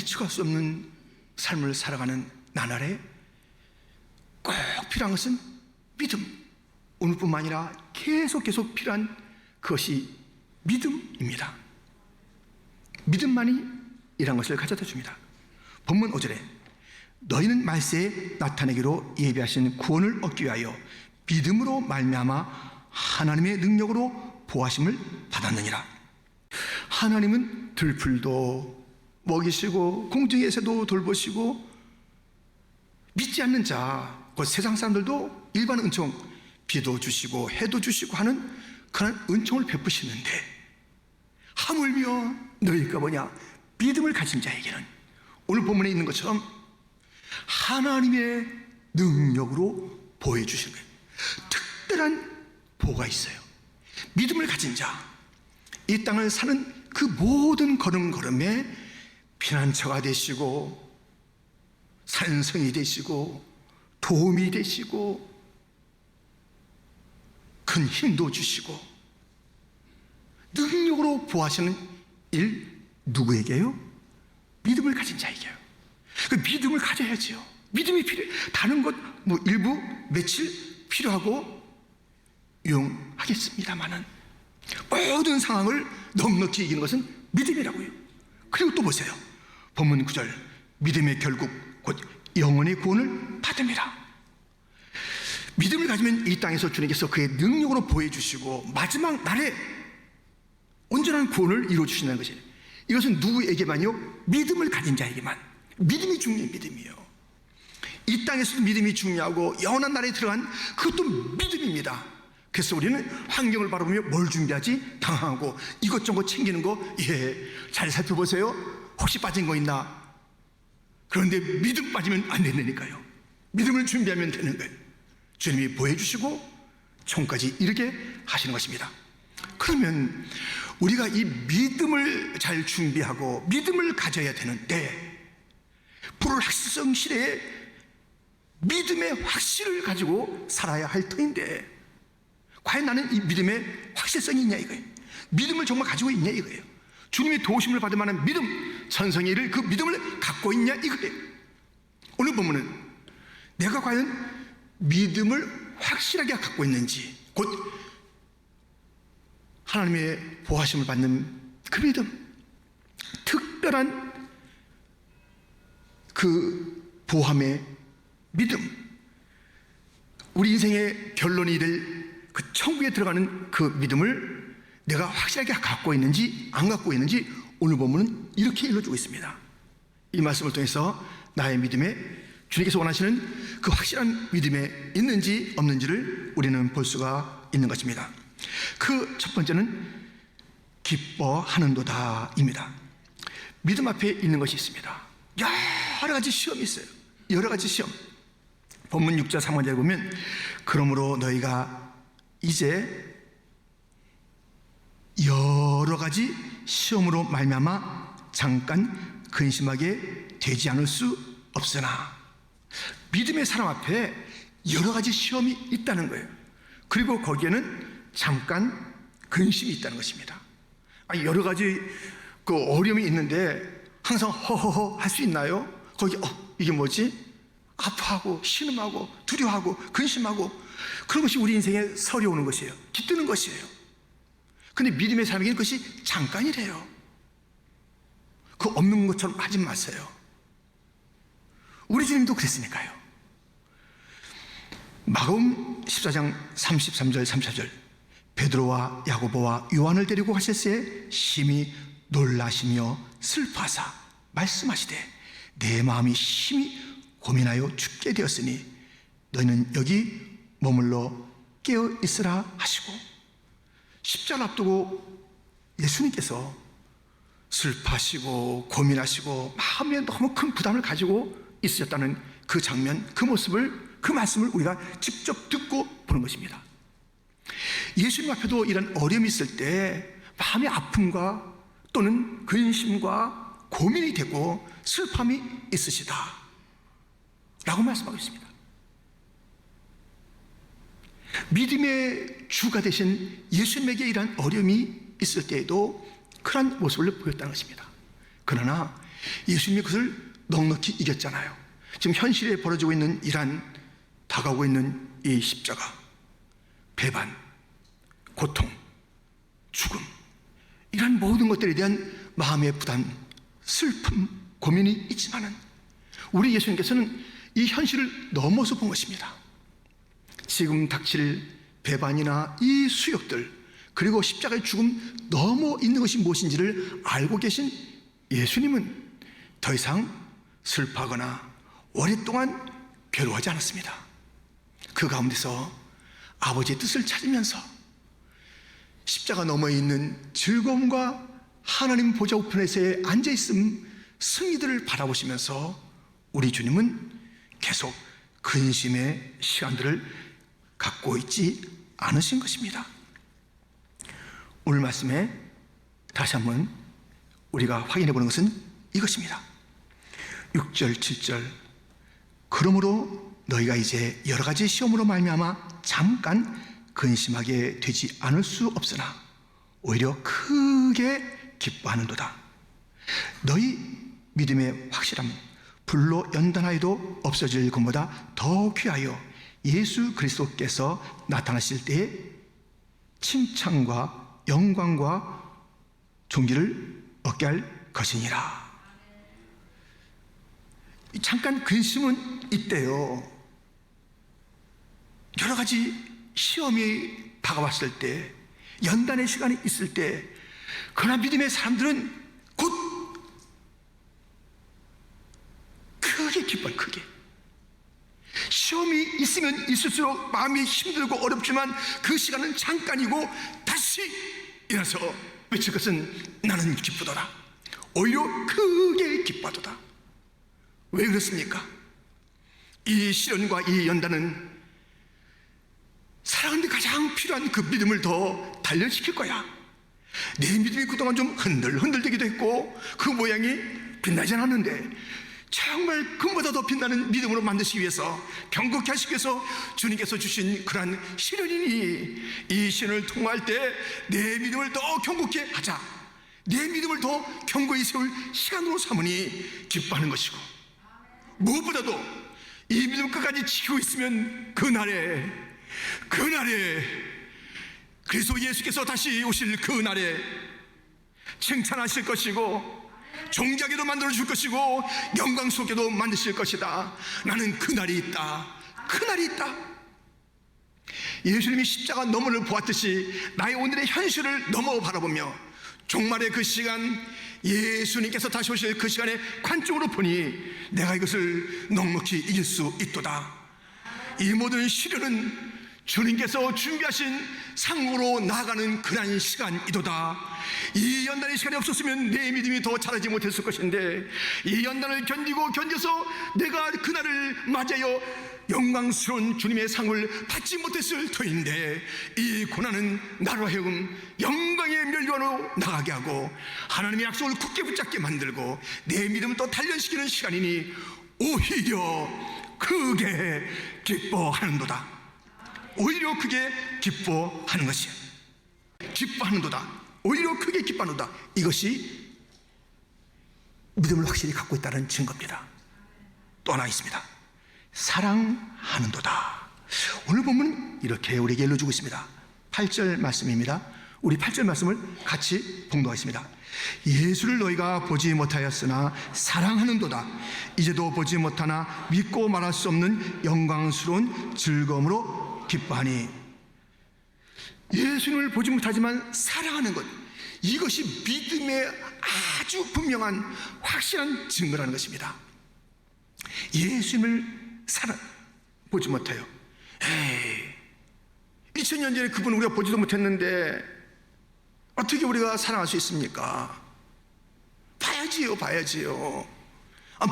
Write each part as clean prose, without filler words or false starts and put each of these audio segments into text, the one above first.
예측할 수 없는 삶을 살아가는 나날에 꼭 필요한 것은 믿음. 오늘뿐만 아니라 계속 필요한 그것이 믿음입니다. 믿음만이 이런 것을 가져다 줍니다. 본문 5절에 너희는 말세에 나타내기로 예비하신 구원을 얻기 위하여 믿음으로 말미암아 하나님의 능력으로 보호하심을 받았느니라. 하나님은 들풀도 먹이시고 공중에서도 돌보시고 믿지 않는 자, 그 세상 사람들도 일반 은총, 비도 주시고 해도 주시고 하는 그런 은총을 베푸시는데 하물며 너희가 뭐냐? 믿음을 가진 자에게는 오늘 본문에 있는 것처럼 하나님의 능력으로 보호해 주시는 거예요. 특별한 보호가 있어요. 믿음을 가진 자, 이 땅을 사는 그 모든 걸음걸음에 피난처가 되시고 산성이 되시고 도움이 되시고 큰 힘도 주시고 능력으로 보호하시는 일 누구에게요? 믿음을 가진 자에게요. 그 믿음을 가져야지요. 믿음이 필요해. 다른 것 뭐 일부 며칠 필요하고 유용하겠습니다만은 모든 상황을 넉넉히 이기는 것은 믿음이라고요. 그리고 또 보세요. 본문 9절 믿음의 결국 곧 영혼의 구원을 받음이라. 믿음을 가지면 이 땅에서 주님께서 그의 능력으로 보호해 주시고 마지막 날에 온전한 구원을 이루어 주신다는 것이에요. 이것은 누구에게만요? 믿음을 가진 자에게만. 믿음이 중요해요. 믿음이요. 이 땅에서도 믿음이 중요하고 영원한 나라에 들어간 그것도 믿음입니다. 그래서 우리는 환경을 바라보며 뭘 준비하지? 당하고 이것저것 챙기는 거, 잘 살펴보세요. 혹시 빠진 거 있나? 그런데 믿음 빠지면 안 된다니까요. 믿음을 준비하면 되는 거예요. 주님이 보여주시고 총까지 이르게 하시는 것입니다. 그러면 우리가 이 믿음을 잘 준비하고 믿음을 가져야 되는데 불확실성 시대에 믿음의 확실을 가지고 살아야 할 터인데 과연 나는 이 믿음의 확실성이 있냐 이거예요. 믿음을 정말 가지고 있냐 이거예요. 주님의 도우심을 받을 만한 믿음, 천성의 일을 그 믿음을 갖고 있냐 이거예요. 오늘 본문은 내가 과연 믿음을 확실하게 갖고 있는지, 곧 하나님의 보호하심을 받는 그 믿음, 특별한 그 보함의 믿음, 우리 인생의 결론이 될 그 천국에 들어가는 그 믿음을 내가 확실하게 갖고 있는지 안 갖고 있는지 오늘 본문은 이렇게 일러주고 있습니다. 이 말씀을 통해서 나의 믿음에 주님께서 원하시는 그 확실한 믿음에 있는지 없는지를 우리는 볼 수가 있는 것입니다. 그 첫 번째는 기뻐하는도다 입니다. 믿음 앞에 있는 것이 있습니다. 여러 가지 시험이 있어요. 여러 가지 시험. 본문 6절 3절에 보면 그러므로 너희가 이제 여러 가지 시험으로 말미암아 잠깐 근심하게 되지 않을 수 없으나, 믿음의 사람 앞에 여러 가지 시험이 있다는 거예요. 그리고 거기에는 잠깐 근심이 있다는 것입니다. 여러 가지 그 어려움이 있는데 항상 허허허 할 수 있나요? 거기 이게 뭐지? 아파하고 신음하고 두려워하고 근심하고 그런 것이 우리 인생에 서려오는 것이에요. 깃드는 것이에요. 근데 믿음의 사람에게는 그것이 잠깐이래요. 그 없는 것처럼 하지 마세요. 우리 주님도 그랬으니까요. 마가복음 14장 33절 34절 베드로와 야고보와 요한을 데리고 가셨을 때 심히 놀라시며 슬퍼하사 말씀하시되 내 마음이 심히 고민하여 죽게 되었으니 너희는 여기 머물러 깨어 있으라 하시고, 십자가 앞두고 예수님께서 슬퍼하시고 고민하시고 마음에 너무 큰 부담을 가지고 있으셨다는 그 장면, 그 모습을, 그 말씀을 우리가 직접 듣고 보는 것입니다. 예수님 앞에도 이런 어려움이 있을 때 마음의 아픔과 또는 근심과 고민이 되고 슬픔이 있으시다 라고 말씀하고 있습니다. 믿음의 주가 되신 예수님에게 이러한 어려움이 있을 때에도 그러한 모습을 보였다는 것입니다. 그러나 예수님이 그것을 넉넉히 이겼잖아요. 지금 현실에 벌어지고 있는 이란 다가오고 있는 이 십자가, 배반, 고통, 죽음, 이런 모든 것들에 대한 마음의 부담, 슬픔, 고민이 있지만은 우리 예수님께서는 이 현실을 넘어서 본 것입니다. 지금 닥칠 배반이나 이 수욕들, 그리고 십자가의 죽음 넘어 있는 것이 무엇인지를 알고 계신 예수님은 더 이상 슬퍼하거나 오랫동안 괴로워하지 않았습니다. 그 가운데서 아버지의 뜻을 찾으면서 십자가 너머에 있는 즐거움과 하나님 보좌 우편에서의 앉아있음 승리들을 바라보시면서 우리 주님은 계속 근심의 시간들을 갖고 있지 않으신 것입니다. 오늘 말씀에 다시 한번 우리가 확인해 보는 것은 이것입니다. 6절, 7절. 그러므로 너희가 이제 여러 가지 시험으로 말미암아 잠깐 근심하게 되지 않을 수 없으나 오히려 크게 기뻐하는도다. 너희 믿음의 확실함, 불로 연단하여도 없어질 것보다 더 귀하여 예수 그리스도께서 나타나실 때에 칭찬과 영광과 존귀를 얻게 할 것이니라. 잠깐 근심은 있대요. 여러 가지 시험이 다가왔을 때, 연단의 시간이 있을 때, 그러나 믿음의 사람들은 곧 크게 기뻐요. 크게. 시험이 있으면 있을수록 마음이 힘들고 어렵지만 그 시간은 잠깐이고 다시 일어나서 외칠 것은 나는 기쁘도다. 오히려 크게 기뻐하도다. 왜 그렇습니까? 이 시련과 이 연단은 사랑하는데 가장 필요한 그 믿음을 더 단련시킬 거야. 내 믿음이 그동안 좀 흔들되기도 했고 그 모양이 빛나지 않았는데 정말 금보다 더 빛나는 믿음으로 만드시기 위해서, 경고케 하시기 위해서 주님께서 주신 그러한 시련이니 이 시련을 통과할 때 내 믿음을 더 경고케 하자, 내 믿음을 더 견고히 세울 시간으로 삼으니 기뻐하는 것이고, 무엇보다도 이 믿음 끝까지 지키고 있으면 그날에 그리스도 예수께서 다시 오실 그날에 칭찬하실 것이고 존귀하게도 만들어줄 것이고 영광스럽게도 만드실 것이다. 나는 그날이 있다. 그날이 있다. 예수님이 십자가 너머를 보았듯이 나의 오늘의 현실을 넘어 바라보며 종말의 그 시간, 예수님께서 다시 오실 그 시간에 관점으로 보니 내가 이것을 넉넉히 이길 수 있도다. 이 모든 시련은 주님께서 준비하신 상으로 나아가는 그러한 시간이도다. 이 연단의 시간이 없었으면 내 믿음이 더 자라지 못했을 것인데 이 연단을 견뎌서 내가 그날을 맞이하여 영광스러운 주님의 상을 받지 못했을 터인데 이 고난은 나로 하여금 영광의 멸류관으로 나가게 하고 하나님의 약속을 굳게 붙잡게 만들고 내 믿음을 또 단련시키는 시간이니 오히려 크게 기뻐하는도다. 오히려 크게 기뻐하는 것이야. 기뻐하는도다. 오히려 크게 기뻐하는도다. 이것이 믿음을 확실히 갖고 있다는 증거입니다. 또 하나 있습니다. 사랑하는도다. 오늘 보면 이렇게 우리에게 일러주고 있습니다. 8절 말씀입니다. 우리 8절 말씀을 같이 봉독하겠습니다. 예수를 너희가 보지 못하였으나 사랑하는도다. 이제도 보지 못하나 믿고 말할 수 없는 영광스러운 즐거움으로 기뻐하니. 예수님을 보지 못하지만 사랑하는 것, 이것이 믿음의 아주 분명한 확실한 증거라는 것입니다. 예수님을 보지 못해요. 2000년 전에 그분 우리가 보지도 못했는데 어떻게 우리가 사랑할 수 있습니까? 봐야지요.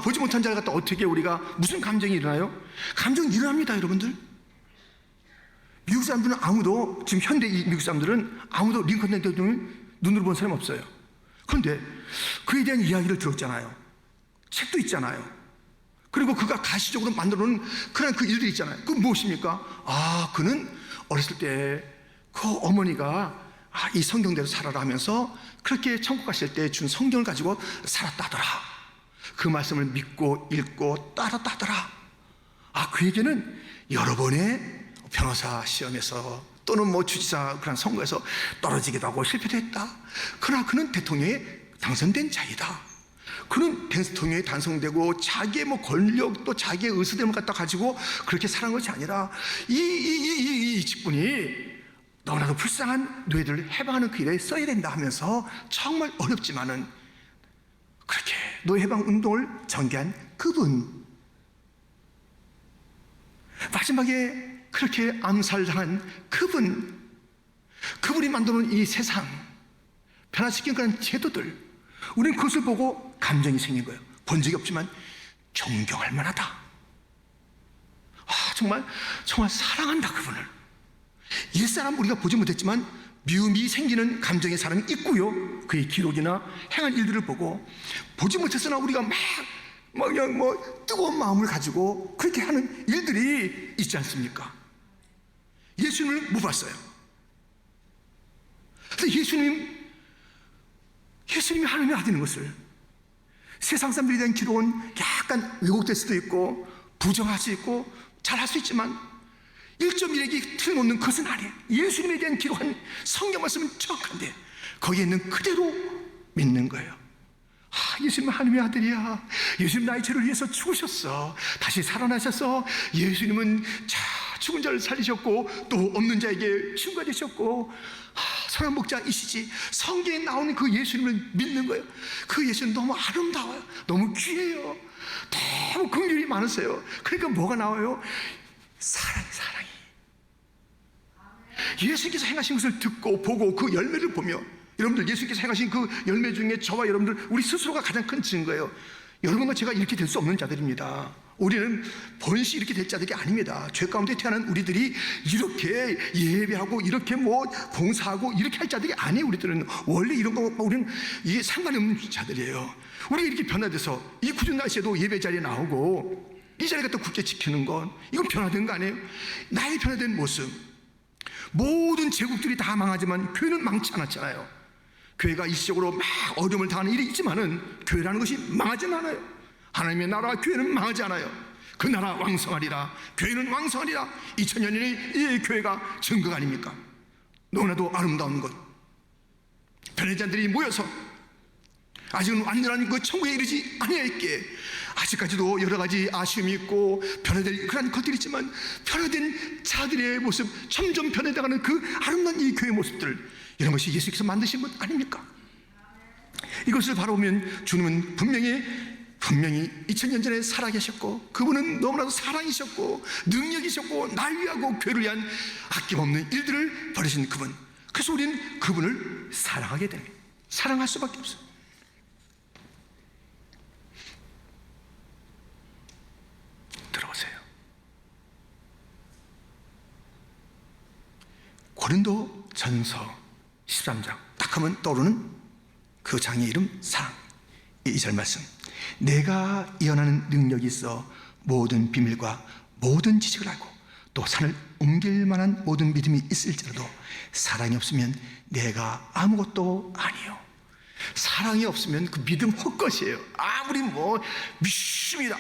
보지 못한 자를 갖다 어떻게 우리가 무슨 감정이 일어나요? 감정이 일어납니다, 여러분들. 미국 사람들은 아무도, 지금 현대 미국 사람들은 아무도 링컨 대통령을 눈으로 본 사람이 없어요. 그런데 그에 대한 이야기를 들었잖아요. 책도 있잖아요. 그리고 그가 가시적으로 만들어 놓은 그런 그 일들이 있잖아요. 그건 무엇입니까? 그는 어렸을 때 그 어머니가 이 성경대로 살아라 하면서 그렇게 천국 가실 때 준 성경을 가지고 살았다더라. 그 말씀을 믿고 읽고 따랐다더라. 그에게는 여러 번의 변호사 시험에서 또는 뭐 주지사 그런 선거에서 떨어지기도 하고 실패도 했다. 그러나 그는 대통령에 당선된 자이다. 그는 대통령에 당선되고 자기의 뭐 권력 또 자기의 의사됨을 갖다 가지고 그렇게 살아간 것이 아니라 이 직분이 너무나도 불쌍한 노예들을 해방하는 그 일에 써야 된다 하면서 정말 어렵지만은 그렇게 노예 해방 운동을 전개한 그분, 마지막에 그렇게 암살당한 그분이 만드는 이 세상 변화시킨 그런 제도들, 우리는 그것을 보고 감정이 생긴 거예요. 본 적이 없지만 존경할 만하다. 정말 사랑한다 그분을. 일사람 우리가 보지 못했지만 미움이 생기는 감정의 사람이 있고요. 그의 기록이나 행한 일들을 보고 보지 못했으나 우리가 그냥 뜨거운 마음을 가지고 그렇게 하는 일들이 있지 않습니까? 예수님을 못 봤어요. 그래서 예수님이 하나님의 아들인 것을 세상 사람들에 대한 기록은 약간 왜곡될 수도 있고 부정할 수 있고 잘할 수 있지만 1.1에게 틀림없는 것은 아니에요. 예수님에 대한 기록한 성경 말씀은 정확한데 거기에 있는 그대로 믿는 거예요. 예수님은 하나님의 아들이야. 예수님 나의 죄를 위해서 죽으셨어. 다시 살아나셔서 예수님은 죽은 자를 살리셨고 또 없는 자에게 치유가 되셨고 선한 목자이시지. 성경에 나오는 그 예수님을 믿는 거예요. 그 예수님 너무 아름다워요. 너무 귀해요. 너무 긍휼이 많으세요. 그러니까 뭐가 나와요? 사랑이. 예수님께서 행하신 것을 듣고 보고 그 열매를 보며, 여러분들 예수님께서 행하신 그 열매 중에 저와 여러분들 우리 스스로가 가장 큰 증거예요. 여러분과 제가 이렇게 될 수 없는 자들입니다. 우리는 번시 이렇게 될 자들이 아닙니다. 죄 가운데 태어난 우리들이 이렇게 예배하고 이렇게 봉사하고 이렇게 할 자들이 아니에요. 우리들은 원래 이런 거 우리는 이게 상관이 없는 자들이에요. 우리가 이렇게 변화돼서 이 굳은 날씨에도 예배 자리에 나오고 이 자리가 또 굳게 지키는 건 이건 변화된 거 아니에요? 나의 변화된 모습. 모든 제국들이 다 망하지만 교회는 망치 않았잖아요. 교회가 일시적으로 막 어려움을 당하는 일이 있지만은 교회라는 것이 망하지는 않아요. 하나님의 나라 교회는 망하지 않아요. 그 나라 왕성하리라. 교회는 왕성하리라. 2000년의 이 교회가 증거가 아닙니까? 너무나도 아름다운 것. 변해자들이 모여서 아직은 완전한 그 천국에 이르지 아니하였기에 아직까지도 여러 가지 아쉬움이 있고 변화될 그런 것들이 있지만 변화된 자들의 모습, 점점 변해나가는 그 아름다운 이 교회의 모습들, 이런 것이 예수께서 만드신 것 아닙니까? 이것을 바라보면 주님은 분명히 2000년 전에 살아계셨고 그분은 너무나도 사랑이셨고 능력이셨고 날 위하고 교회를 위한 아낌없는 일들을 벌이신 그분. 그래서 우리는 그분을 사랑하게 됩니다. 사랑할 수밖에 없어요. 들어보세요. 고린도 전서 13장 딱 하면 떠오르는 그 장의 이름 사랑. 2절 말씀. 내가 예언하는 능력이 있어 모든 비밀과 모든 지식을 알고 또 산을 옮길 만한 모든 믿음이 있을지라도 사랑이 없으면 내가 아무것도 아니요. 사랑이 없으면 그 믿음 헛것이에요. 아무리 믿습니다.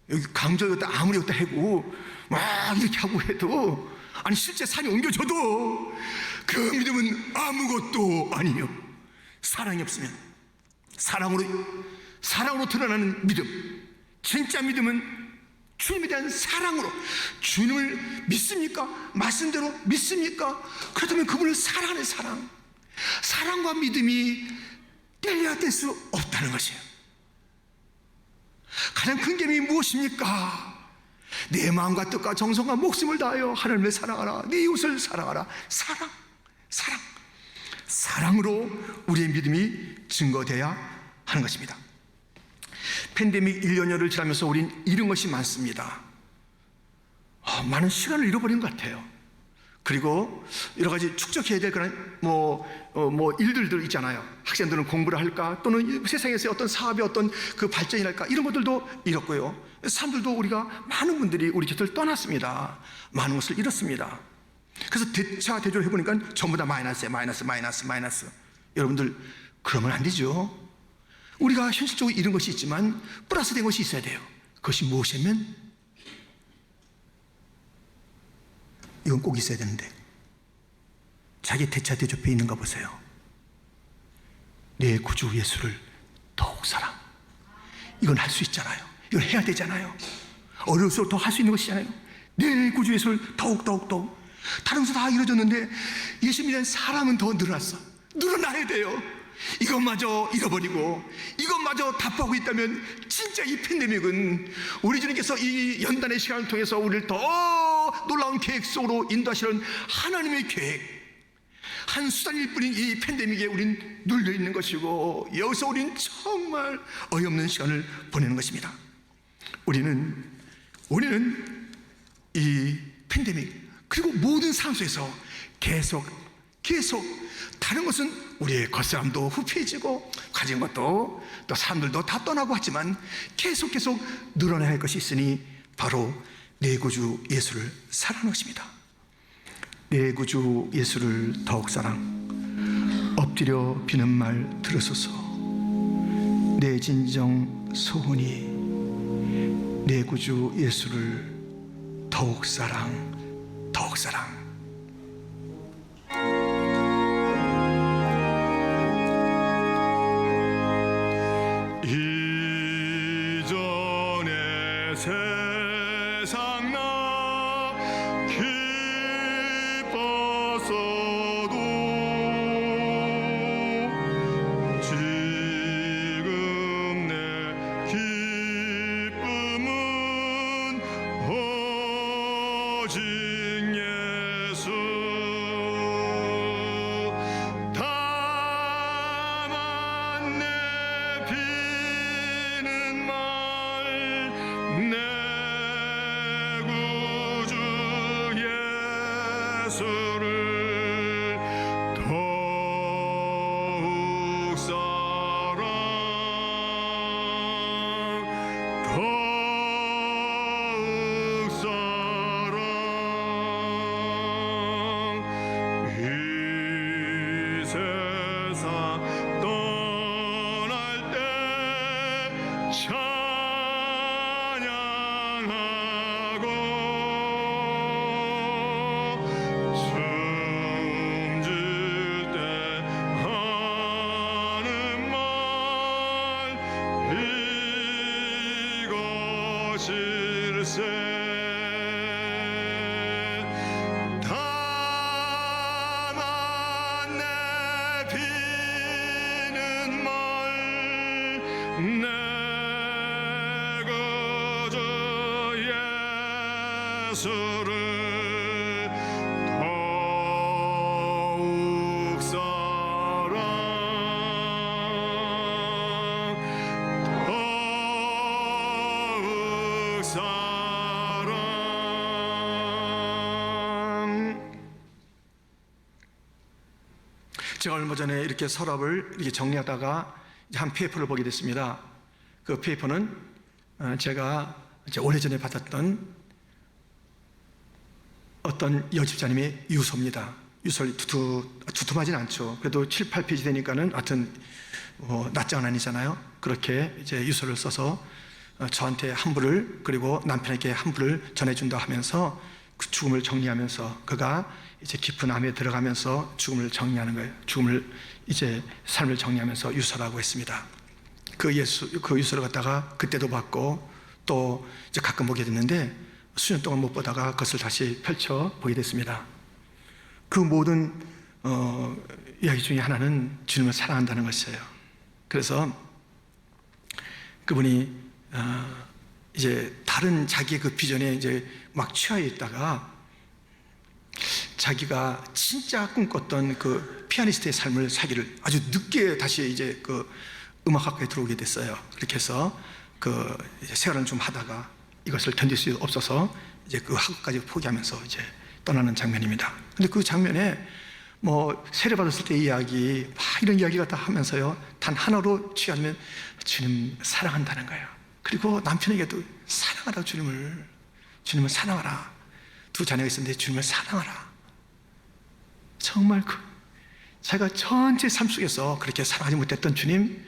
여기 강조였다 아무리 였다 하고 막 이렇게 하고 해도 아니 실제 산이 옮겨져도 그 믿음은 아무것도 아니요. 사랑이 없으면 사랑으로 드러나는 믿음, 진짜 믿음은 주님에 대한 사랑으로. 주님을 믿습니까? 말씀대로 믿습니까? 그렇다면 그분을 사랑하는 사랑과 믿음이 뗄래야 뗄 수 없다는 것이에요. 가장 큰 계명이 무엇입니까? 내 마음과 뜻과 정성과 목숨을 다하여 하나님을 사랑하라. 네 이웃을 사랑하라. 사랑으로 우리의 믿음이 증거되어야 하는 것입니다. 팬데믹 1년여를 지나면서 우린 잃은 것이 많습니다. 많은 시간을 잃어버린 것 같아요. 그리고 여러 가지 축적해야 될 그런 일들도 있잖아요. 학생들은 공부를 할까, 또는 세상에서의 어떤 사업의 어떤 그 발전이랄까, 이런 것들도 잃었고요. 사람들도 많은 분들이 우리 곁을 떠났습니다. 많은 것을 잃었습니다. 그래서 대차 대조를 해보니까 전부 다 마이너스예요. 마이너스. 여러분들 그러면 안 되죠. 우리가 현실적으로 잃은 것이 있지만 플러스 된 것이 있어야 돼요. 그것이 무엇이면 이건 꼭 있어야 되는데, 자기 대차 대조표에 있는가 보세요. 내 구주 예수를 더욱 사랑. 이건 할 수 있잖아요. 이건 해야 되잖아요. 어려울수록 더 할 수 있는 것이잖아요. 내 구주 예수를 더욱. 다른 것은 다 이루어졌는데 예수님에 대한 사랑은 더 늘어나야 돼요. 이것마저 잃어버리고 이것마저 답하고 있다면 진짜 이 팬데믹은 우리 주님께서 이 연단의 시간을 통해서 우리를 더 놀라운 계획 속으로 인도하시는 하나님의 계획, 한 수단일 뿐인 이 팬데믹에 우린 눌려있는 것이고, 여기서 우린 정말 어이없는 시간을 보내는 것입니다. 우리는 이 팬데믹 그리고 모든 상황 속에서 계속 다른 것은 우리의 겉사람도 후피해지고 가진 것도 또 사람들도 다 떠나고 하지만 계속 늘어나야 할 것이 있으니 바로 내 구주 예수를 사랑하는 것입니다. 내 구주 예수를 더욱 사랑. 엎드려 비는 말 들으소서. 내 진정 소원이 내 구주 예수를 더욱 사랑. 이전의 세상 나 기뻤어도 지금 내 기쁨은 오직 예수. 다만 내 비는 말 내 구주 예수를 더욱 사랑. 이 세상 떠날 때 찬양하고 숨질 때 하는 말 이것일세. 다만 내 비는 말 내 구주 예수를 더욱 사랑. 더욱 사랑. 제가 얼마 전에 이렇게 서랍을 이렇게 정리하다가 한 페이퍼를 보게 됐습니다. 그 페이퍼는 제가 이제 오래전에 받았던 어떤 여집사님의 유서입니다. 유서를 두툼하진 않죠. 그래도 7, 8페이지 되니까는 하여튼 낱장은 아니잖아요. 그렇게 이제 유서를 써서 저한테 한부를, 그리고 남편에게 한부를 전해준다 하면서 그 죽음을 정리하면서, 그가 이제 깊은 암에 들어가면서 죽음을 정리하는 거예요. 죽음을 이제 삶을 정리하면서 유서라고 했습니다. 그 유서를 갖다가 그때도 받고 또 이제 가끔 보게 됐는데 수년 동안 못 보다가 그것을 다시 펼쳐 보게 됐습니다. 그 모든 이야기 중에 하나는 주님을 사랑한다는 것이에요. 그래서 그분이 이제 다른 자기의 그 비전에 이제 막 취하여 있다가 자기가 진짜 꿈꿨던 그 피아니스트의 삶을 살기를 아주 늦게 다시 이제 그 음악학과에 들어오게 됐어요. 그렇게 해서 그 생활을 좀 하다가 이것을 견딜 수 없어서 이제 그 학업까지 포기하면서 이제 떠나는 장면입니다. 근데 그 장면에 뭐 세례받았을 때 이야기 막 이런 이야기가 다 하면서요, 단 하나로 취하면 주님 사랑한다는 거예요. 그리고 남편에게도 사랑하라, 주님을 사랑하라. 두 자녀가 있었는데 주님을 사랑하라. 정말 제가 전체 삶 속에서 그렇게 사랑하지 못했던 주님,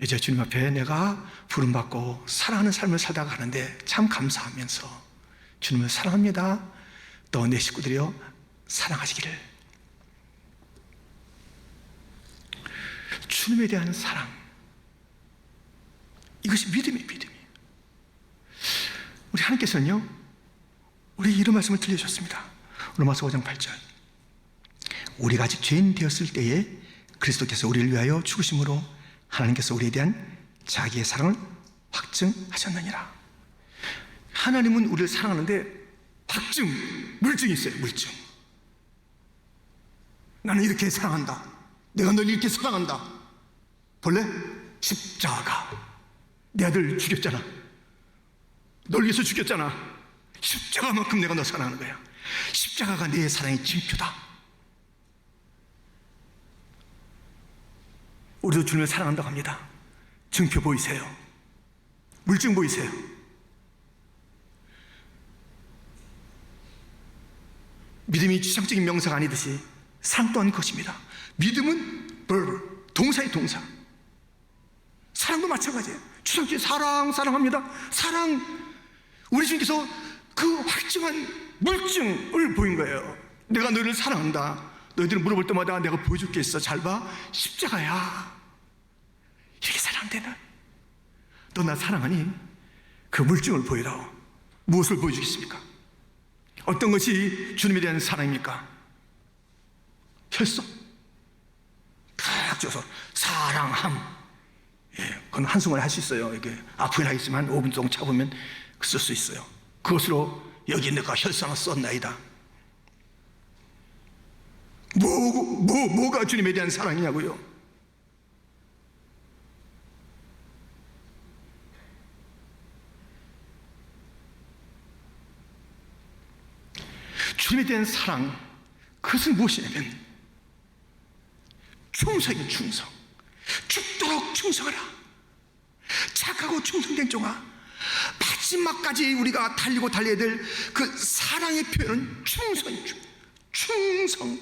이제 주님 앞에 내가 부름받고 사랑하는 삶을 살다가 가는데 참 감사하면서 주님을 사랑합니다. 또 내 식구들이요 사랑하시기를. 주님에 대한 사랑, 이것이 믿음이에요. 우리 하나님께서는요 우리 이런 말씀을 들려주셨습니다. 로마서 5장 8절, 우리가 아직 죄인 되었을 때에 그리스도께서 우리를 위하여 죽으심으로 하나님께서 우리에 대한 자기의 사랑을 확증하셨느니라. 하나님은 우리를 사랑하는데 물증이 있어요. 물증. 나는 이렇게 사랑한다, 내가 널 이렇게 사랑한다. 본래 십자가, 내 아들 죽였잖아, 널 위해서 죽였잖아. 십자가만큼 내가 너 사랑하는 거야. 십자가가 내 사랑의 징표다. 우리도 주님을 사랑한다고 합니다. 증표 보이세요? 물증 보이세요? 믿음이 추상적인 명사가 아니듯이 사랑 또한 그것입니다. 믿음은 동사의 동사. 사랑도 마찬가지예요. 추상적인 사랑합니다. 사랑, 우리 주님께서 그 확증한 물증을 보인 거예요. 내가 너희를 사랑한다. 너희들은 물어볼 때마다 내가 보여줄 게 있어. 잘 봐, 십자가야. 이렇게 사랑한대. 너 나 사랑하니? 그 물증을 보이라고. 무엇을 보여주겠습니까? 어떤 것이 주님에 대한 사랑입니까? 혈성 탁 줘서 사랑함. 예, 그건 한순간에 할 수 있어요. 이게 아프긴 하겠지만 5분 동안 참으면 쓸 수 있어요. 그것으로 여기 내가 혈상을 썼나이다. 뭐가 주님에 대한 사랑이냐고요? 주님에 대한 사랑, 그것은 무엇이냐면 충성이 충성. 죽도록 충성하라. 착하고 충성된 종아, 마지막까지 우리가 달려야 될 그 사랑의 표현은 충성이죠. 충성.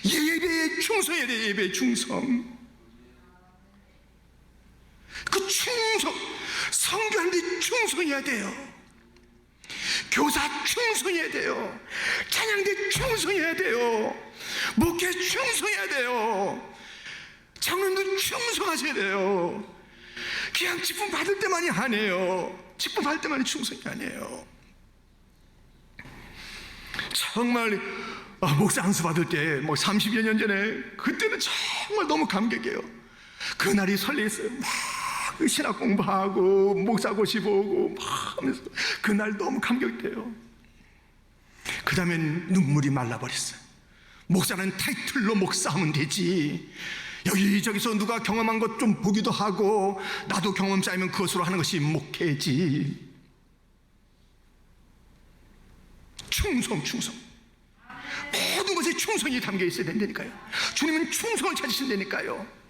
예배에 충성해야 돼. 예배에 충성. 그 충성, 성교하는데 충성해야 돼요. 교사 충성해야 돼요. 찬양대 충성해야 돼요. 목회 충성해야 돼요. 장로님도 충성하셔야 돼요. 그냥 직분 받을 때만이 아니에요. 직분 받을 때만이 충성이 아니에요. 정말 목사 안수 받을 때 30여 년 전에, 그때는 정말 너무 감격해요. 그날이 설레었어요. 막 신학 공부하고 목사고시 보고 막 하면서 그날 너무 감격돼요. 그 다음엔 눈물이 말라버렸어요. 목사는 타이틀로 목사하면 되지, 여기저기서 누가 경험한 것 좀 보기도 하고 나도 경험 쌓이면 그것으로 하는 것이 목회지. 충성. 모든 것에 충성이 담겨 있어야 된다니까요. 주님은 충성을 찾으신다니까요.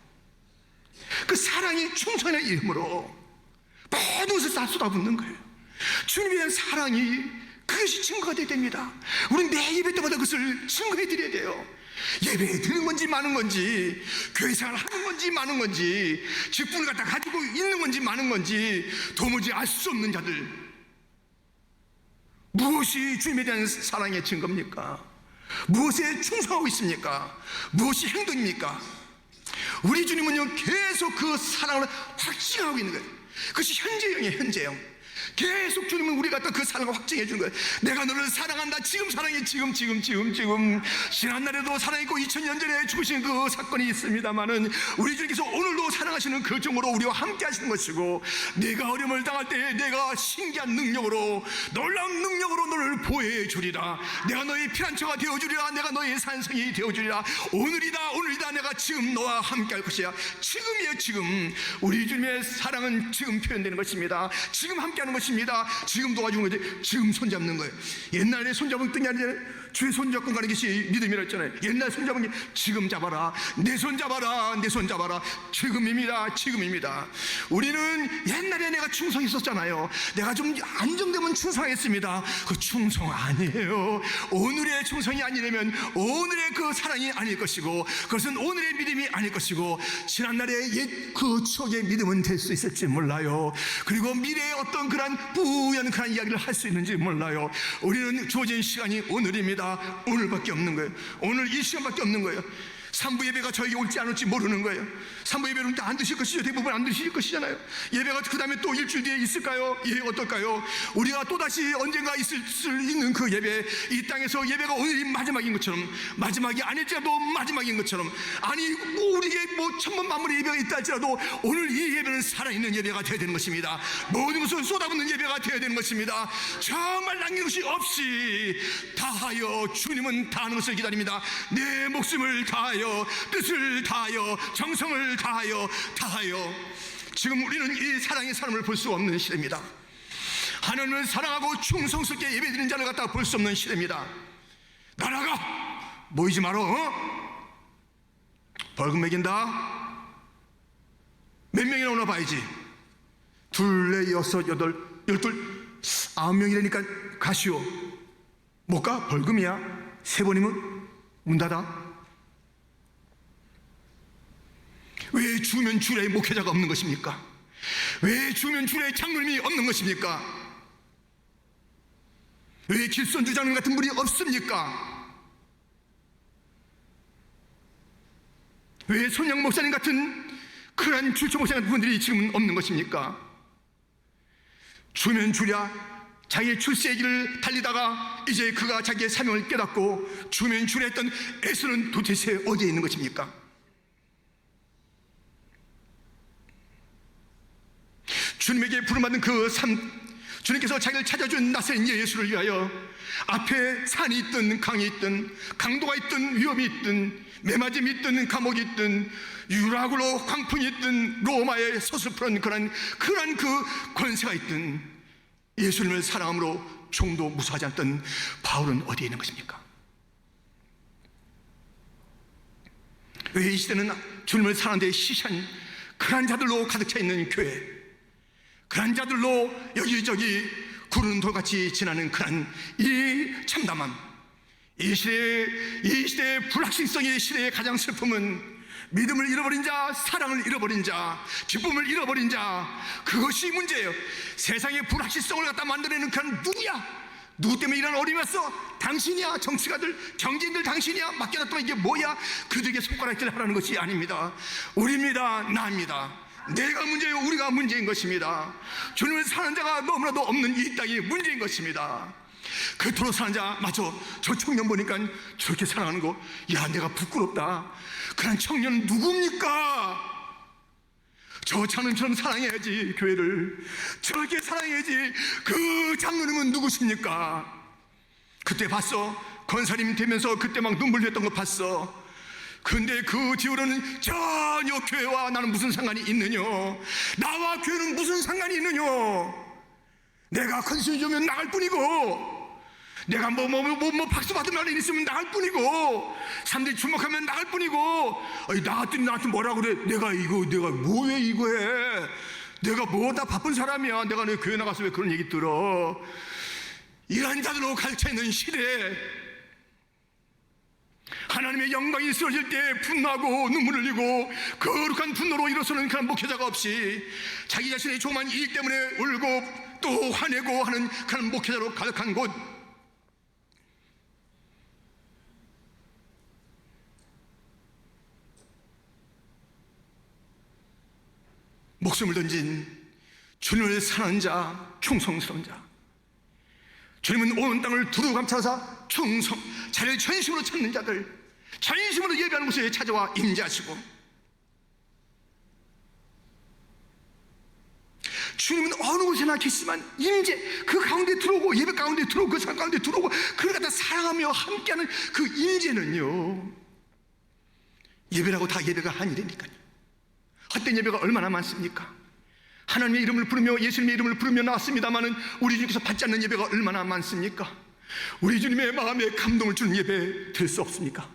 그 사랑이 충성의 이름으로 모든 것을 다 쏟아붓는 거예요. 주님에 대한 사랑이, 그것이 증거가 돼야 됩니다. 우리는 매 예배 때마다 그것을 증거해 드려야 돼요. 예배에 드는 건지 많은 건지, 교회 생활 하는 건지 많은 건지, 직분을 갖다 가지고 있는 건지 많은 건지 도무지 알 수 없는 자들, 무엇이 주님에 대한 사랑의 증거입니까? 무엇에 충성하고 있습니까? 무엇이 행동입니까? 우리 주님은요 계속 그 사랑을 확증하고 있는 거예요. 그것이 현재형이에요. 현재형. 계속 주님은 우리 갖다 그 사랑을 확증해 주는 거예요. 내가 너를 사랑한다. 지금 사랑해. 지금. 지난날에도 사랑했고 2000년 전에 죽으신 그 사건이 있습니다마는 우리 주님께서 오늘도 사랑하시는 그 정으로 우리와 함께 하시는 것이고, 내가 어려움을 당할 때 내가 신기한 능력으로, 놀라운 능력으로 너를 보호해 주리라. 내가 너의 피난처가 되어 주리라. 내가 너의 산성이 되어 주리라. 오늘이다 내가 지금 너와 함께 할 것이야. 지금이에요. 지금. 우리 주님의 사랑은 지금 표현되는 것입니다. 지금 함께 하는 것입니다. 지금 도와주는 거지. 지금 손잡는 거예요. 옛날에 손잡은 뜬이 아니잖아요. 주의 손 잡고 가는 것이 믿음이라 했잖아요. 옛날 손 잡은 게 지금 잡아라, 내 손 잡아라, 내 손 잡아라. 지금입니다, 지금입니다. 우리는 옛날에 내가 충성했었잖아요. 내가 좀 안정되면 충성했습니다. 그 충성 아니에요. 오늘의 충성이 아니라면 오늘의 그 사랑이 아닐 것이고, 그것은 오늘의 믿음이 아닐 것이고, 지난날의 옛 그 추억의 믿음은 될 수 있을지 몰라요. 그리고 미래의 어떤 그런 뿌연 그런 이야기를 할 수 있는지 몰라요. 우리는 주어진 시간이 오늘입니다. 오늘밖에 없는 거예요. 오늘 이 시간밖에 없는 거예요. 3부 예배가 저에게 올지 안 올지 모르는 거예요. 3부 예배는 안 드실 것이죠. 대부분 안 드실 것이잖아요. 예배가 그 다음에 또 일주일 뒤에 있을까요? 예, 어떨까요? 우리가 또다시 언젠가 있을 수 있는 그 예배, 이 땅에서 예배가 오늘이 마지막인 것처럼, 마지막이 아닐지라도 마지막인 것처럼, 아니 뭐 우리에게 뭐 천번 만물의 예배가 있다 할지라도 오늘 이 예배는 살아있는 예배가 되어야 되는 것입니다. 모든 것을 쏟아붓는 예배가 되어야 되는 것입니다. 정말 남긴 것이 없이 다하여, 주님은 다하는 것을 기다립니다. 내 목숨을 다하여, 뜻을 다하여, 정성을 다하여. 지금 우리는 이 사랑의 사람을 볼 수 없는 시대입니다. 하나님을 사랑하고 충성스럽게 예배드리는 자를 갖다가 볼 수 없는 시대입니다. 나라가 모이지 말어. 벌금 매긴다. 몇 명이나 오나 봐야지. 둘, 넷, 여섯, 여덟, 열둘, 9명이라니까 가시오. 못 가? 벌금이야. 3번이면 문 닫아. 왜 주면 주례의 목회자가 없는 것입니까? 왜 주면 주례의 장로님이 없는 것입니까? 왜 길손주 장로님 같은 분이 없습니까? 왜 손양 목사님 같은 그런 출처 목사님 같은 분들이 지금 없는 것입니까? 주면 주랴 자기의 출세의 길을 달리다가 이제 그가 자기의 사명을 깨닫고 주면 주랴 했던 애쓰는 도대체 어디에 있는 것입니까? 주님에게 부름받은 그 삶, 주님께서 자기를 찾아준 낯선 예수를 위하여 앞에 산이 있든 강이 있든 강도가 있든 위험이 있든 매맞음이 있든 감옥이 있든 유라굴로 광풍이 있든 로마의 서슬프런 그런 그 권세가 있든 예수님을 사랑함으로 종도 무수하지 않던 바울은 어디에 있는 것입니까? 왜 이 시대는 주님을 사랑하는 데 시시한 그런 자들로 가득 차 있는 교회, 그런 자들로 여기저기 구르는 돌같이 지나는 그런 이 참담함, 이 시대의 불확실성의 시대의 가장 슬픔은 믿음을 잃어버린 자, 사랑을 잃어버린 자, 기쁨을 잃어버린 자, 그것이 문제예요. 세상의 불확실성을 갖다 만들어내는 그런 누구야? 누구 때문에 이런 어려움이 왔어? 당신이야? 정치가들, 경제인들 당신이야? 맡겨놨더니 이게 뭐야? 그들에게 손가락질을 하라는 것이 아닙니다. 우리입니다. 나입니다. 내가 문제요, 우리가 문제인 것입니다. 주님을 사는 자가 너무나도 없는 이 땅이 문제인 것입니다. 그토록 사는 자, 맞아. 저 청년 보니까 저렇게 사랑하는 거, 야, 내가 부끄럽다. 그런 청년은 누굽니까? 저 장로님처럼 사랑해야지, 교회를. 저렇게 사랑해야지. 그 장로님은 누구십니까? 그때 봤어. 권사님 되면서 그때 막 눈물 흘렸던 거 봤어. 근데 그 뒤로는 전혀 교회와 나는 무슨 상관이 있느냐? 나와 교회는 무슨 상관이 있느냐? 내가 컨디션이 좋으면 나갈 뿐이고, 내가 뭐 박수 받을 말이 있으면 나갈 뿐이고, 사람들이 주목하면 나갈 뿐이고, 나갔더니 나한테 뭐라 그래? 내가 뭐 왜 이거 해? 내가 뭐 다 바쁜 사람이야. 내가 내 교회 나가서 왜 그런 얘기 들어? 이런 자들로 가득 차 있는 시대에 하나님의 영광이 쓰러질 때 분노하고 눈물 흘리고 거룩한 분노로 일어서는 그런 목회자가 없이 자기 자신의 조그만 이익 때문에 울고 또 화내고 하는 그런 목회자로 가득한 곳, 목숨을 던진 주님을 사랑하는 자, 충성스러운 자, 주님은 온 땅을 두루 감싸사 자를 전심으로 찾는 자들, 전심으로 예배하는 곳에 찾아와 임재하시고, 주님은 어느 곳에나 계시지만 임재, 그 가운데 들어오고 예배 가운데 들어오고 그 산 가운데 들어오고 그를 갖다 사랑하며 함께하는 그 임재는요, 예배라고 다 예배가 아니라니까요. 헛된 예배가 얼마나 많습니까? 하나님의 이름을 부르며 예수님의 이름을 부르며 나왔습니다마는 우리 중에서 받지 않는 예배가 얼마나 많습니까? 우리 주님의 마음에 감동을 주는 예배 될 수 없습니까?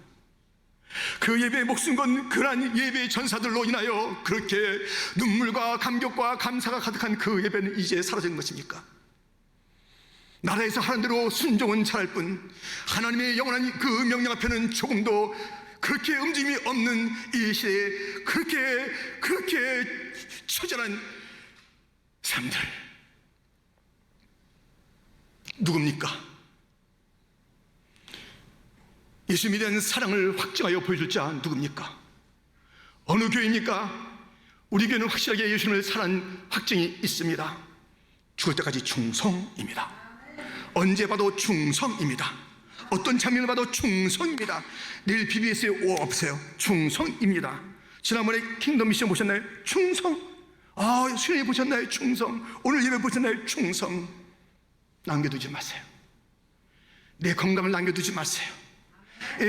그 예배에 목숨 건 그러한 예배의 전사들로 인하여 그렇게 눈물과 감격과 감사가 가득한 그 예배는 이제 사라진 것입니까? 나라에서 하는 대로 순종은 잘할 뿐 하나님의 영원한 그 명령 앞에는 조금도 그렇게 움직임이 없는 이 시대에 그렇게 처절한 삶들 누굽니까? 예수님에 대한 사랑을 확증하여 보여줄 자 누굽니까? 어느 교회입니까? 우리 교회는 확실하게 예수님을 사랑하는 확증이 있습니다. 죽을 때까지 충성입니다. 언제 봐도 충성입니다. 어떤 장면을 봐도 충성입니다. 내일 BBS에 없어요. 충성입니다. 지난번에 킹덤 미션 보셨나요? 충성. 수련회 보셨나요? 충성. 오늘 예배 보셨나요? 충성. 남겨두지 마세요. 내 건강을 남겨두지 마세요.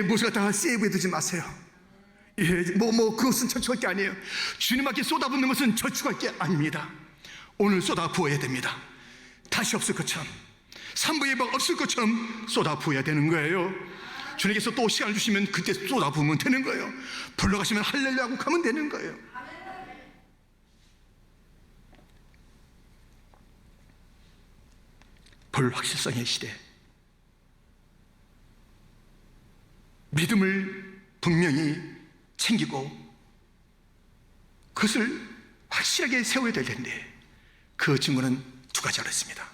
무엇을 갖다가 세이브해두지 마세요. 그것은 저축할 게 아니에요. 주님께 쏟아붓는 것은 저축할 게 아닙니다. 오늘 쏟아부어야 됩니다. 다시 없을 것처럼, 삼부 예방 없을 것처럼 쏟아부어야 되는 거예요. 주님께서 또 시간을 주시면 그때 쏟아부으면 되는 거예요. 불러가시면 할렐루야 하고 가면 되는 거예요. 불확실성의 시대, 믿음을 분명히 챙기고 그것을 확실하게 세워야 될 텐데 그 증거는 두 가지가 있습니다.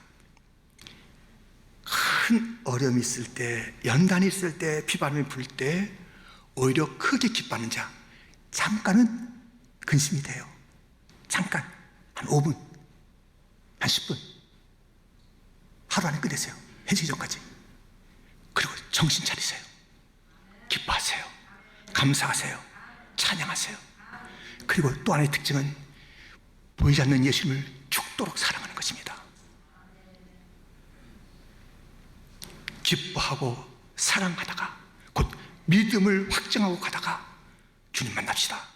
큰 어려움이 있을 때, 연단이 있을 때, 비바람이 불 때 오히려 크게 기뻐하는 자, 잠깐은 근심이 돼요. 잠깐, 한 5분, 한 10분, 하루 안에 끝내세요. 해지기 전까지. 그리고 정신 차리세요. 기뻐하세요. 감사하세요. 찬양하세요. 그리고 또 하나의 특징은 보이지 않는 예수님을 죽도록 사랑하는 것입니다. 기뻐하고 사랑하다가 곧 믿음을 확증하고 가다가 주님 만납시다.